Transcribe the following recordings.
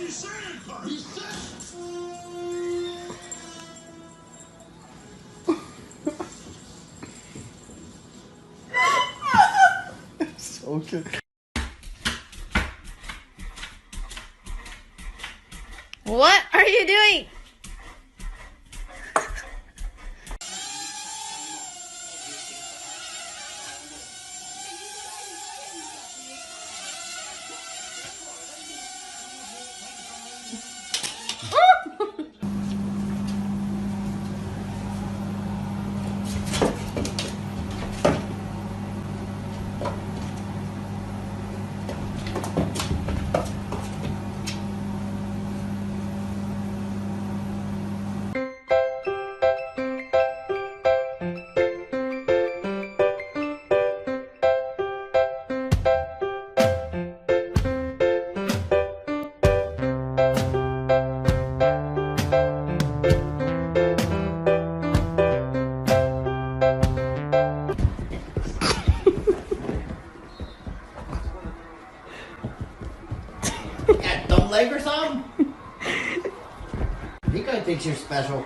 he saying, Kurt? He said... So good. What are you doing? Yeah, dumb leg or something? He guy thinks you're special.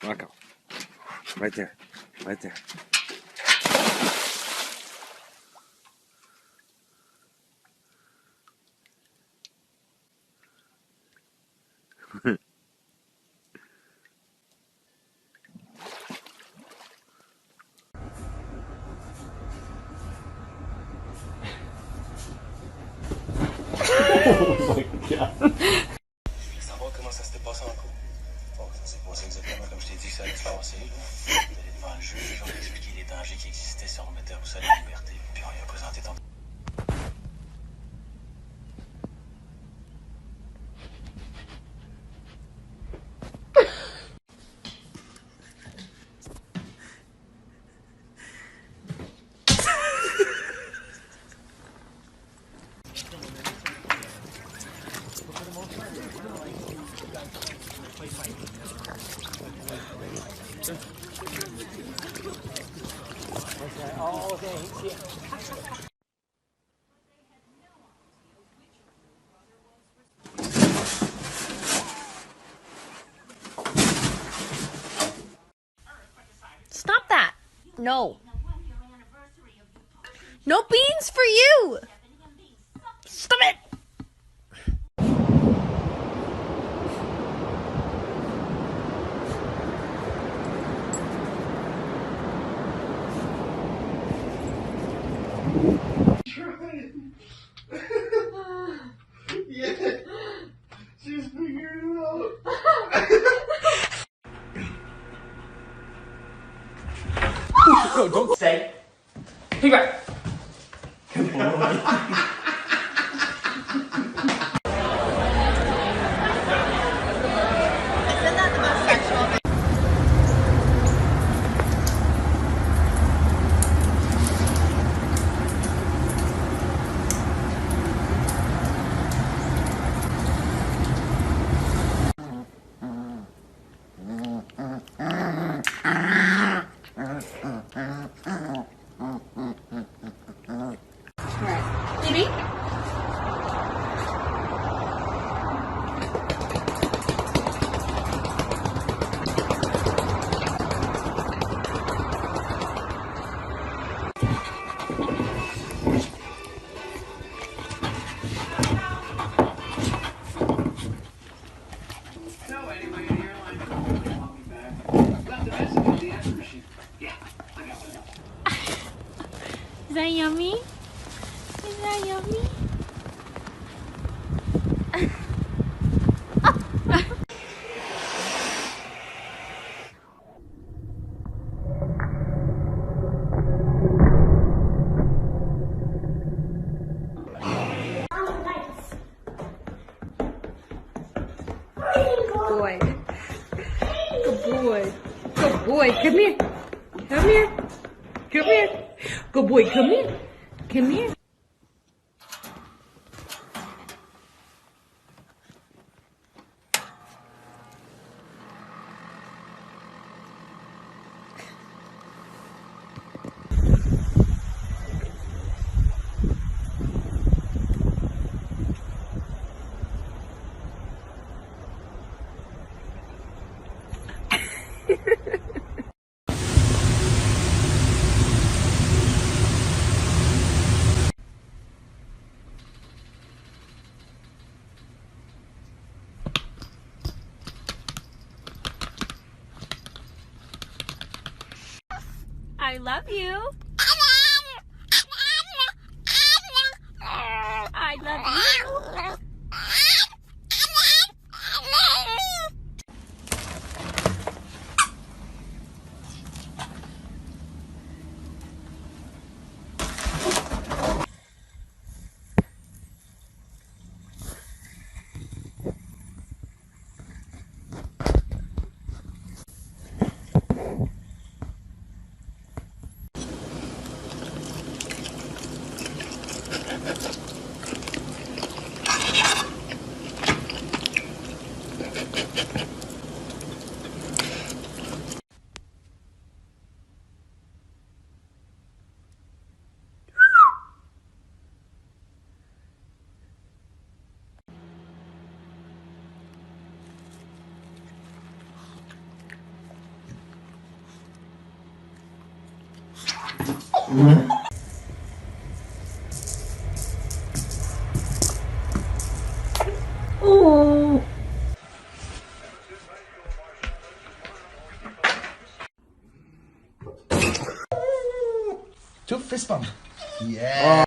Rocco. Right there. Right there. Oh my god. Savoir comment ça s'était passé en cours. Bon, ça s'est passé exactement comme je t'ai dit que ça allait se passer. D'aller devant le juge, on a expliqué les dangers qui existaient si on remettait à Roussel la liberté. Puis on lui a présenté ton... Stop that. No. No beans for you. Stop it. Yeah. She's figured it out. No, don't say. Hey, back. Come on. boy. Good boy. Good boy. Come here. Come here. Come here. Good boy. Come here. Come here. I love you. I love you. Oh. Do a fist bump. Yeah.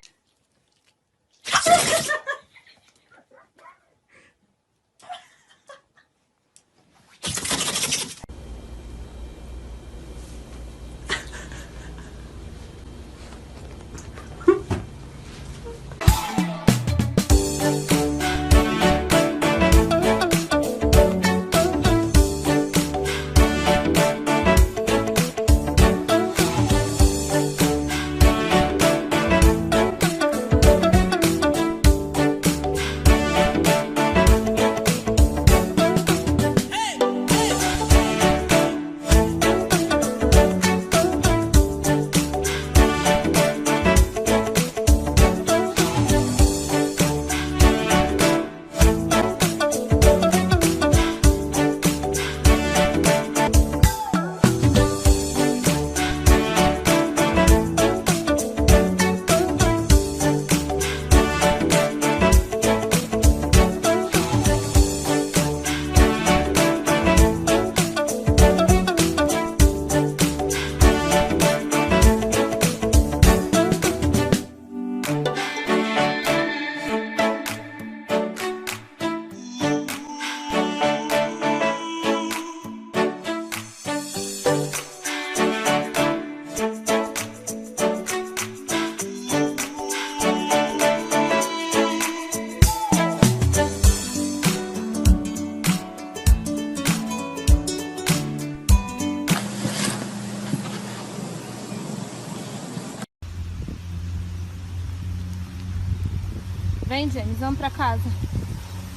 Vem, James, vamos pra casa.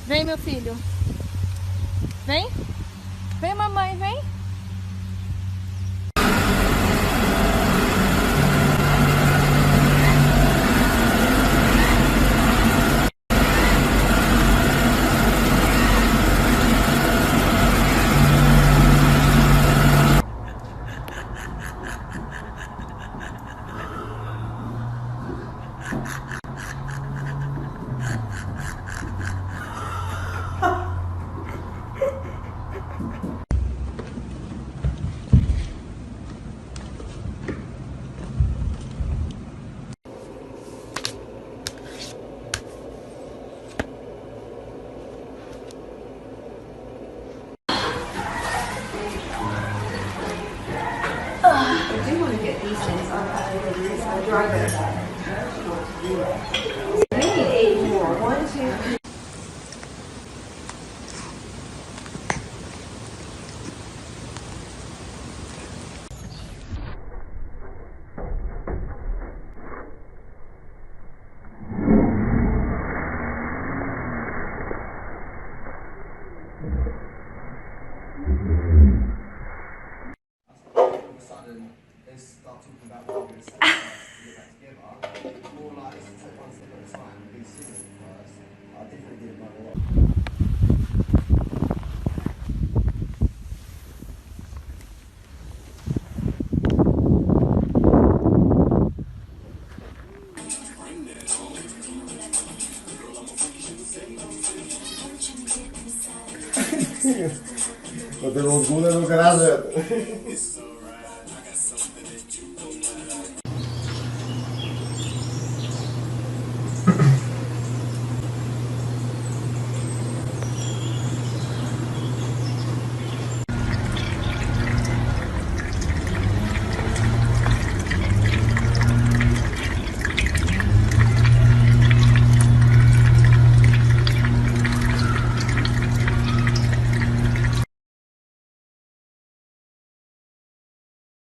Vem, meu filho. Vem. Vem, mamãe, vem. No te lo juro, no gracias.